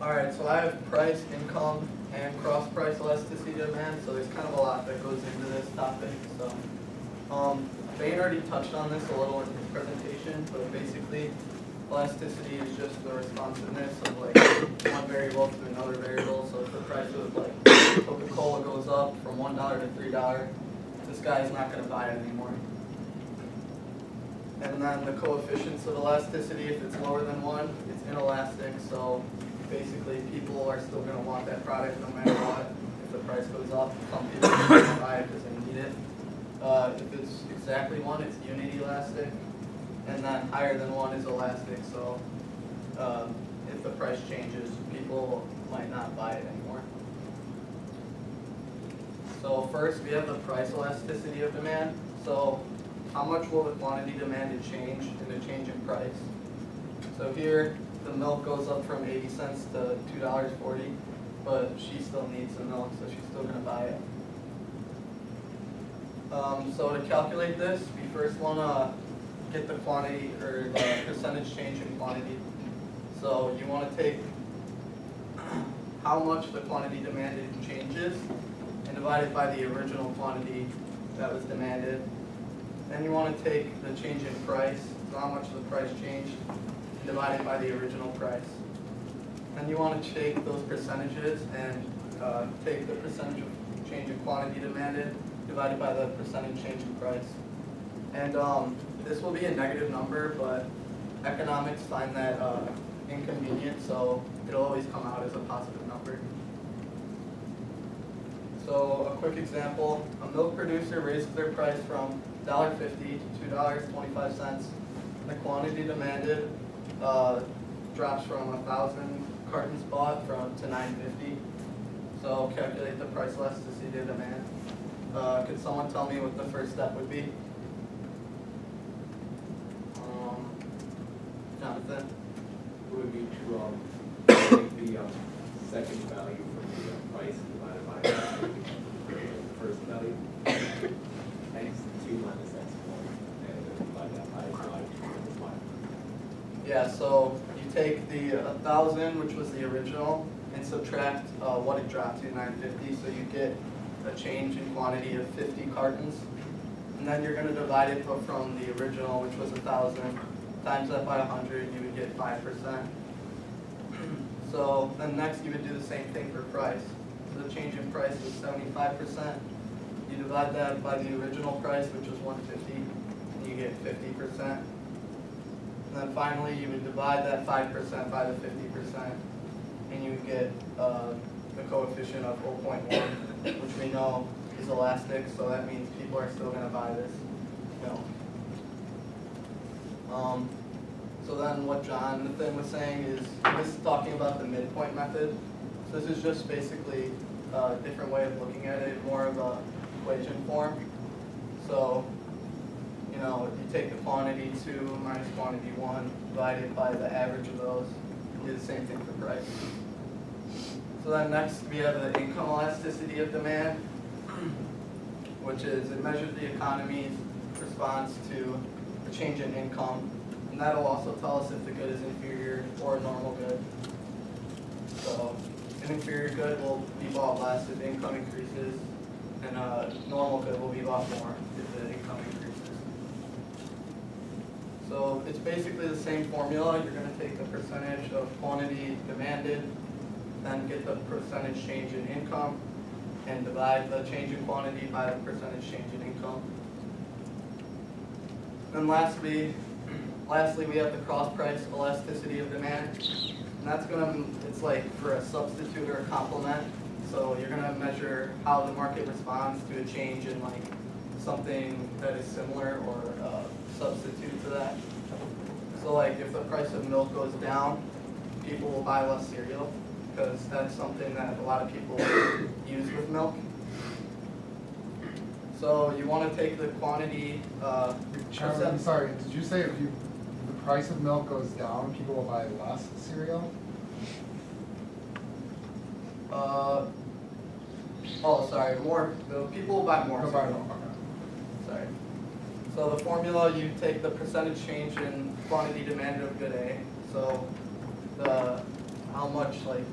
Alright, so I have price, income, and cross-price elasticity demand, so there's kind of a lot that goes into this topic. So, Bain already touched on this a little in his presentation, but basically, elasticity is just the responsiveness of like one variable to another variable. So if the price of like Coca-Cola goes up from $1 to $3, this guy's not going to buy it anymore. And then the coefficients of elasticity, if it's lower than 1, it's inelastic. So basically, people are still going to want that product no matter what. If the price goes up, some people are going to buy it because they need it. If it's exactly 1, it's unelastic. And then higher than 1 is elastic. So if the price changes, people might not buy it anymore. So first, we have the price elasticity of demand. So how much will the quantity demanded change in a change in price? So here, the milk goes up from 80 cents to $2.40, but she still needs the milk, so she's still going to buy it. So to calculate this, we first want to get the quantity, or the percentage change in quantity. So you want to take how much the quantity demanded changes and divide it by the original quantity that was demanded. Then you want to take the change in price, so how much the price changed, and divide it by the original price. Then you want to take those percentages and take the percentage of change in quantity demanded, divided by the percentage change in price. And this will be a negative number, but economics find that inconvenient, so it'll always come out as a positive number. So a quick example, a milk producer raises their price from $1.50 to $2.25. The quantity demanded drops from 1,000 cartons bought to 950. So calculate the price elasticity of demand. Could someone tell me what the first step would be? Jonathan? It would be to take the second value from the price divided by the first value. X 2 minus x1, and then divide that by 5 minus 5. Yeah, so you take the 1,000, which was the original, and subtract what it dropped to, 950, so you get a change in quantity of 50 cartons. And then you're going to divide it from the original, which was 1,000, times that by 100, you would get 5%. So then next you would do the same thing for price. So the change in price was 75%. You divide that by the original price, which was 150, and you get 50%. And then finally, you would divide that 5% by the 50%, and you would get the coefficient of 0.1, which we know is elastic, so that means people are still going to buy this milk. So then what Jonathan was saying is, this is talking about the midpoint method. So this is just basically a different way of looking at it, more of a equation form. So, you take the quantity 2 minus quantity 1, divide it by the average of those, and do the same thing for price. So then next we have the income elasticity of demand, which is it measures the economy's response to the change in income. And that'll also tell us if the good is inferior or a normal good. So an inferior good will be bought less if income increases, and a normal good will be bought more if the income increases. So it's basically the same formula. You're going to take the percentage of quantity demanded, then get the percentage change in income, and divide the change in quantity by the percentage change in income. And lastly, we have the cross-price elasticity of demand. And that's it's like for a substitute or a complement. So you're gonna measure how the market responds to a change in like something that is similar or substitute to that. So like if the price of milk goes down, people will buy less cereal because that's something that a lot of people use with milk. So you want to take the quantity. I'm sorry, did you say if the price of milk goes down, people will buy less cereal? Sorry, people will buy more They'll buy cereal. more, okay. Sorry. So the formula, you take the percentage change in quantity demanded of good A. So how much like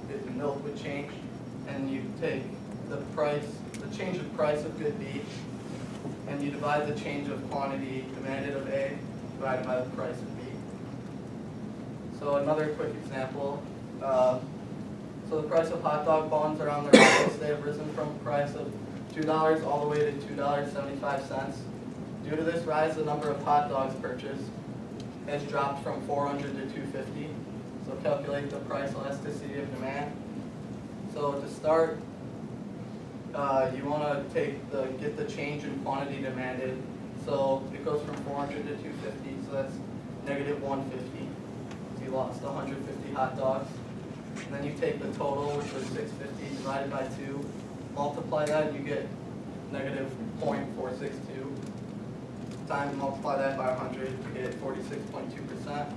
the milk would change, and you take the price, the change of price of good beef, and you divide the change of quantity demanded of A divided by the price of B. So another quick example. So the price of hot dog buns are on the rise. They have risen from a price of $2 all the way to $2.75. Due to this rise, the number of hot dogs purchased has dropped from 400 to 250. So calculate the price elasticity of demand. So to start, you want to get the change in quantity demanded. So it goes from 400 to 250, so that's negative 150. So you lost 150 hot dogs. And then you take the total, which was 650, divided by 2, multiply that, and you get negative 0.462. Multiply that by 100, you get 46.2%.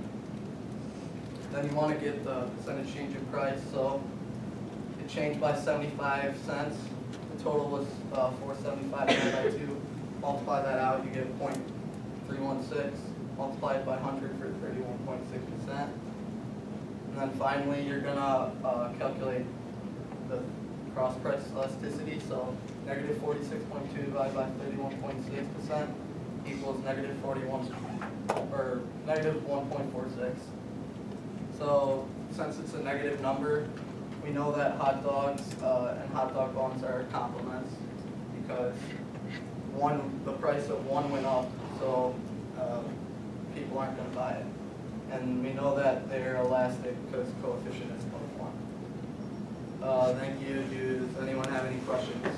Then you want to get the percentage change in price, so it changed by 75 cents. The total was 475 divided by 2. Multiply that out, you get 0.316. Multiply it by 100 for 31.6%. And then finally, you're gonna calculate the cross price elasticity. So negative 46.2 divided by 31.6% equals negative 41 or negative 1.46. So since it's a negative number, we know that hot dogs and hot dog buns are complements because the price of one went up, so people aren't going to buy it. And we know that they're elastic because coefficient is 0.1. Thank you. Does anyone have any questions?